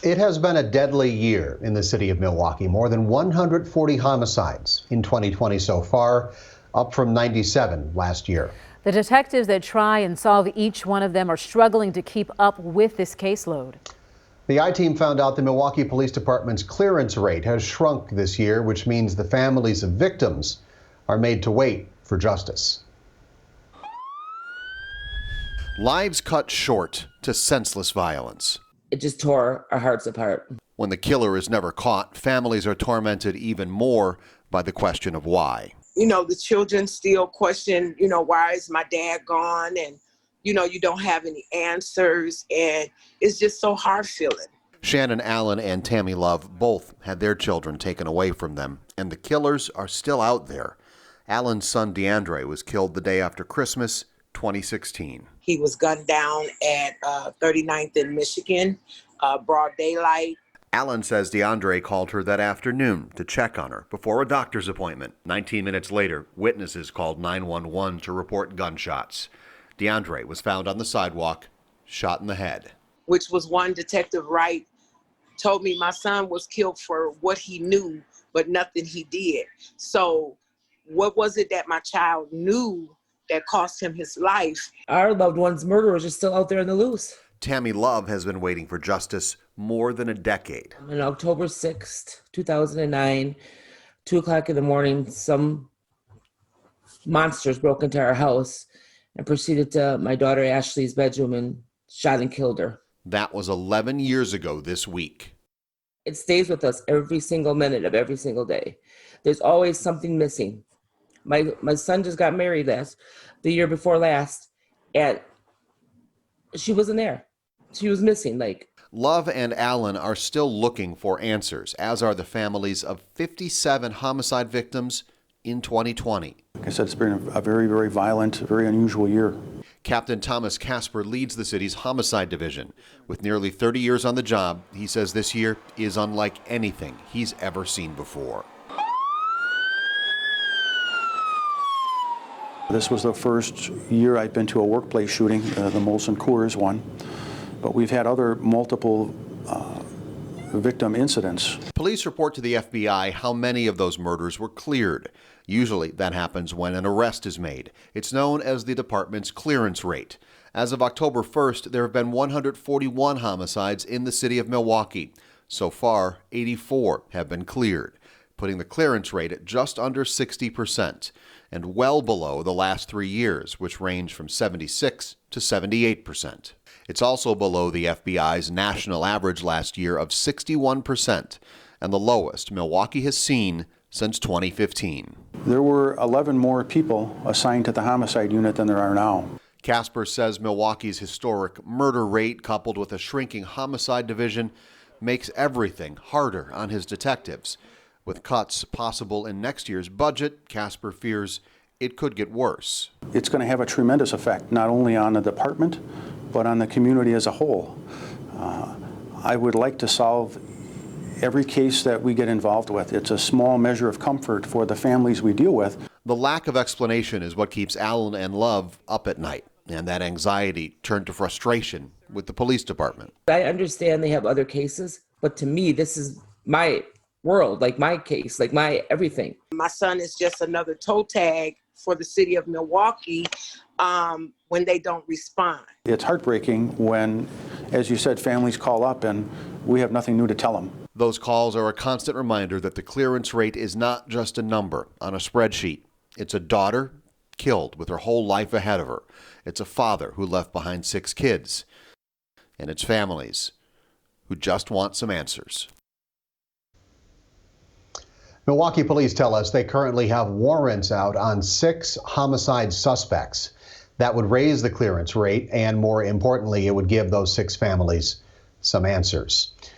It has been a deadly year in the city of Milwaukee. More than 140 homicides in 2020 so far, up from 97 last year. The detectives that try and solve each one of them are struggling to keep up with this caseload. The I-Team found out the Milwaukee Police Department's clearance rate has shrunk this year, which means the families of victims are made to wait for justice. Lives cut short to senseless violence. It just tore our hearts apart. When the killer is never caught, families are tormented even more by the question of why. The children still question, why is my dad gone? And, you don't have any answers. And it's just so hard feeling. Shannon Allen and Tammy Love both had their children taken away from them, and the killers are still out there. Allen's son DeAndre was killed the day after Christmas, 2016. He was gunned down at 39th in Michigan, broad daylight. Allen says DeAndre called her that afternoon to check on her before a doctor's appointment. 19 minutes later, witnesses called 911 to report gunshots. DeAndre was found on the sidewalk, shot in the head. Which was one Detective Wright told me my son was killed for what he knew, but nothing he did. So what was it that my child knew that cost him his life? Our loved one's murderers are still out there in the loose. Tammy Love has been waiting for justice more than a decade. On October 6th, 2009, 2 o'clock in the morning, some monsters broke into our house and proceeded to my daughter Ashley's bedroom and shot and killed her. That was 11 years ago this week. It stays with us every single minute of every single day. There's always something missing. My son just got married the year before last, and she wasn't there. She was missing. Love and Allen are still looking for answers, as are the families of 57 homicide victims in 2020. Like I said, it's been a very, very violent, very unusual year. Captain Thomas Casper leads the city's homicide division. With nearly 30 years on the job, he says this year is unlike anything he's ever seen before. This was the first year I'd been to a workplace shooting, the Molson Coors one, but we've had other multiple victim incidents. Police report to the FBI how many of those murders were cleared. Usually that happens when an arrest is made. It's known as the department's clearance rate. As of October 1st, there have been 141 homicides in the city of Milwaukee. So far, 84 have been cleared, putting the clearance rate at just under 60%, and well below the last 3 years, which range from 76 to 78%. It's also below the FBI's national average last year of 61%, and the lowest Milwaukee has seen since 2015. There were 11 more people assigned to the homicide unit than there are now. Casper says Milwaukee's historic murder rate, coupled with a shrinking homicide division, makes everything harder on his detectives. With cuts possible in next year's budget, Casper fears it could get worse. It's going to have a tremendous effect, not only on the department, but on the community as a whole. I would like to solve every case that we get involved with. It's a small measure of comfort for the families we deal with. The lack of explanation is what keeps Allen and Love up at night, and that anxiety turned to frustration with the police department. I understand they have other cases, but to me, this is my world, my case, my everything. My son is just another toe tag for the city of Milwaukee when they don't respond. It's heartbreaking when, as you said, families call up and we have nothing new to tell them. Those calls are a constant reminder that the clearance rate is not just a number on a spreadsheet. It's a daughter killed with her whole life ahead of her. It's a father who left behind 6 kids. And it's families who just want some answers. Milwaukee police tell us they currently have warrants out on 6 homicide suspects. That would raise the clearance rate, and more importantly, it would give those 6 families some answers.